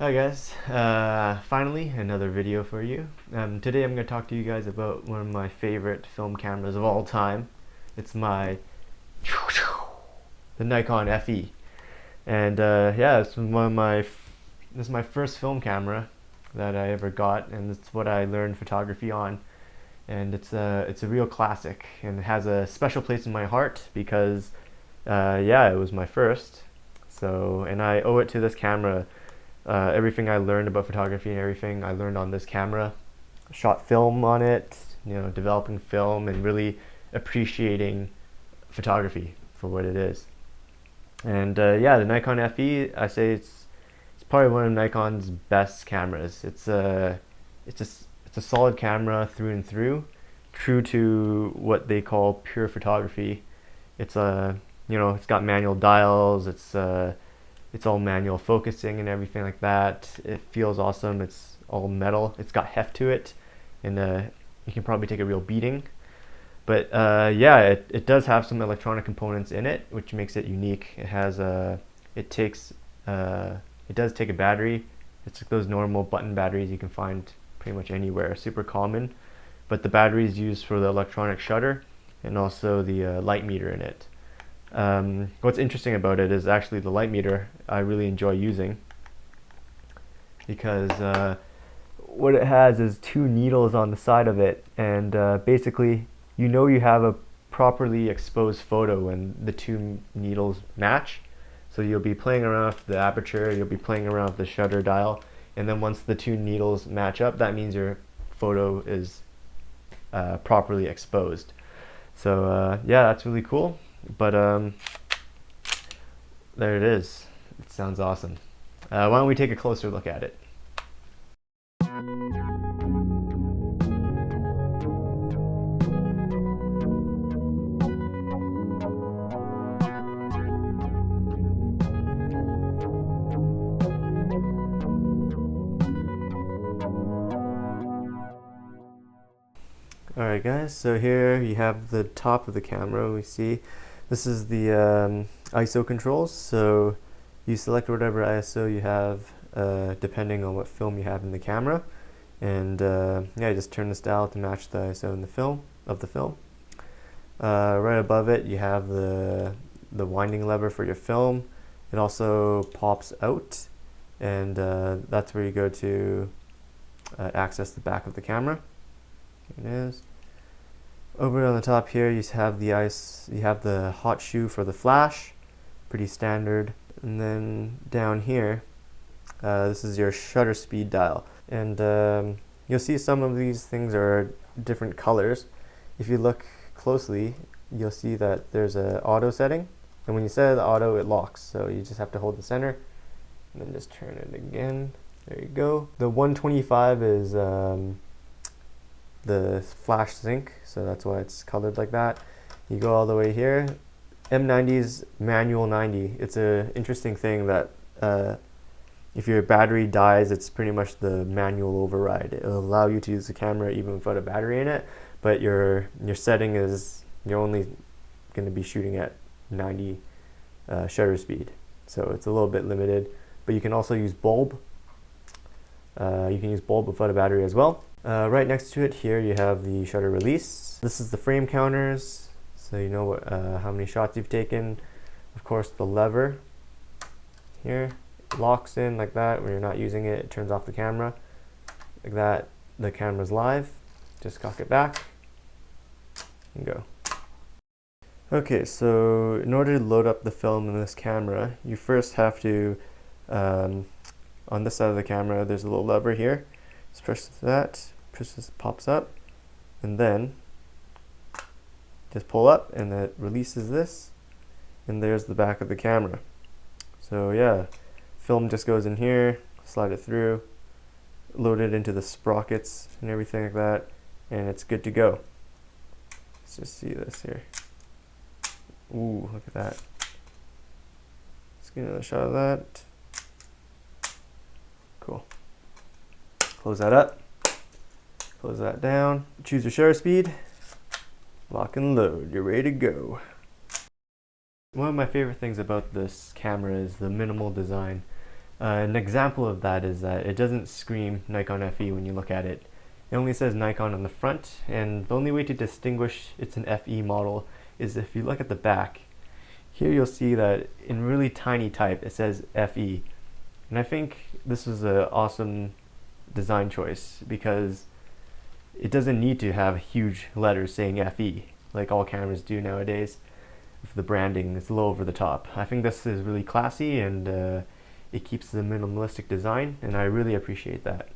Hi guys, finally another video for you. Today I'm going to talk to you guys about one of my favorite film cameras of all time. It's the Nikon FE, and yeah, this is my first film camera that I ever got, and it's what I learned photography on. And it's a real classic, and it has a special place in my heart because yeah, it was my first. So, and I owe it to this camera. Everything I learned about photography and everything I learned on this camera. Shot film on it, developing film and really appreciating photography for what it is. And yeah, the Nikon FE, I say it's probably one of Nikon's best cameras. It's a solid camera through and through, true to what they call pure photography. It's it's got manual dials. It's all manual focusing and everything like that. It feels awesome. It's all metal. It's got heft to it, and you can probably take a real beating. But yeah, it does have some electronic components in it, which makes it unique. It takes, it does take a battery. It's like those normal button batteries you can find pretty much anywhere, super common. But the battery is used for the electronic shutter and also the light meter in it. What's interesting about it is actually the light meter I really enjoy using because what it has is two needles on the side of it, and basically you have a properly exposed photo when the two needles match. So you'll be playing around with the aperture, you'll be playing around with the shutter dial, and then once the two needles match up, that means your photo is properly exposed. So yeah, that's really cool. But there it is. It sounds awesome. Why don't we take a closer look at it? Alright guys, so here you have the top of the camera. We see this is the ISO controls, so you select whatever ISO you have depending on what film you have in the camera, and yeah, just turn this dial to match the ISO in the film. Right above it you have the winding lever for your film. It also pops out, and that's where you go to access the back of the camera. Here it is. Over on the top here you have the hot shoe for the flash, pretty standard. And then down here, this is your shutter speed dial, and you'll see some of these things are different colors. If you look closely, you'll see that there's an auto setting, and when you set the auto, it locks. So you just have to hold the center and then just turn it again. There you go. The 125 is the flash sync, so that's why it's colored like that. You go all the way here. M90 is manual 90. It's an interesting thing that if your battery dies, it's pretty much the manual override. It'll allow you to use the camera even without a battery in it, but your setting is you're only going to be shooting at 90 shutter speed, so it's a little bit limited. But you can also use bulb. You can use bulb without a battery as well. Right next to it here you have the shutter release. This is the frame counters, so you know how many shots you've taken. Of course, the lever here locks in like that. When you're not using it, it turns off the camera. Like that, the camera's live. Just cock it back and go. Okay, so in order to load up the film in this camera, you first have to, on this side of the camera, there's a little lever here. Just press that, this pops up, and then just pull up and it releases this, and there's the back of the camera. So yeah, film just goes in here, slide it through, load it into the sprockets and everything like that, and it's good to go. Let's just see this here. Ooh, look at that. Let's get another shot of that. Cool. Close that up, close that down, choose your shutter speed, lock and load, you're ready to go. One of my favorite things about this camera is the minimal design. An example of that is that it doesn't scream Nikon FE when you look at it. It only says Nikon on the front, and the only way to distinguish it's an FE model is if you look at the back. Here you'll see that in really tiny type it says FE, and I think this is an awesome design choice because it doesn't need to have huge letters saying FE like all cameras do nowadays. If the branding is a little over the top, I think this is really classy, and it keeps the minimalistic design, and I really appreciate that.